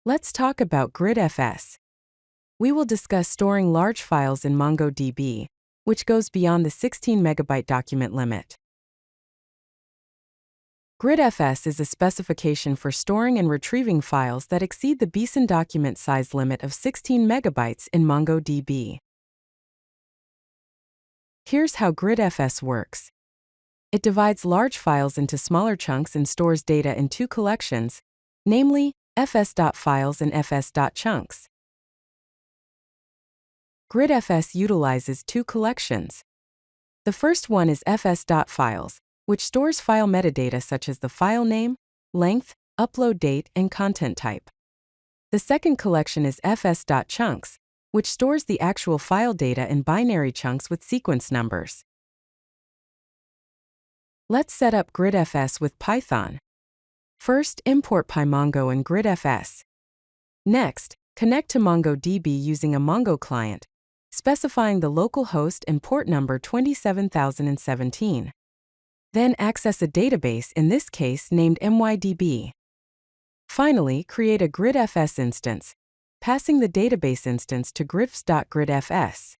Let's talk about GridFS. We will discuss storing large files in MongoDB, which goes beyond the 16 megabyte document limit. GridFS is a specification for storing and retrieving files that exceed the BSIN document size limit of 16 megabytes in MongoDB. Here's how GridFS works. It divides large files into smaller chunks and stores data in two collections, namely fs.files and fs.chunks. GridFS utilizes two collections. The first one is fs.files, which stores file metadata such as the file name, length, upload date, and content type. The second collection is fs.chunks, which stores the actual file data in binary chunks with sequence numbers. Let's set up GridFS with Python. First, import PyMongo and GridFS. Next, connect to MongoDB using a Mongo client, specifying the local host and port number 27017. Then access a database, in this case named MyDB. Finally, create a GridFS instance, passing the database instance to gridfs.gridfs.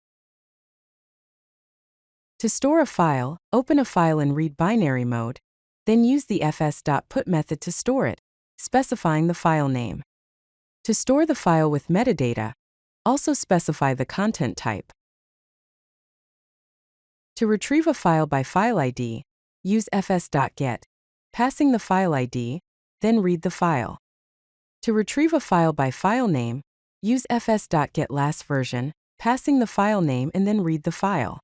To store a file, open a file in read binary mode, then use the fs.put method to store it, specifying the file name. To store the file with metadata, also specify the content type. To retrieve a file by file ID, use fs.get, passing the file ID, then read the file. To retrieve a file by file name, use fs.getLastVersion, passing the file name and then read the file.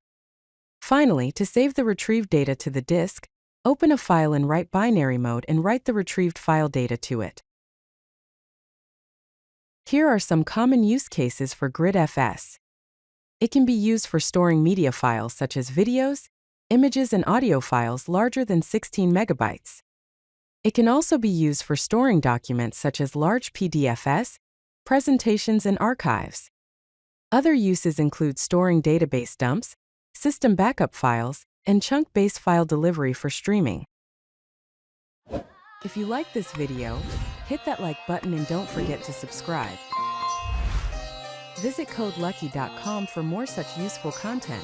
Finally, to save the retrieved data to the disk, open a file in write binary mode and write the retrieved file data to it. Here are some common use cases for GridFS. It can be used for storing media files such as videos, images, and audio files larger than 16 megabytes. It can also be used for storing documents such as large PDFs, presentations, and archives. Other uses include storing database dumps, system backup files, and chunk-based file delivery for streaming. If you like this video, hit that like button and don't forget to subscribe. Visit CodeLucky.com for more such useful content.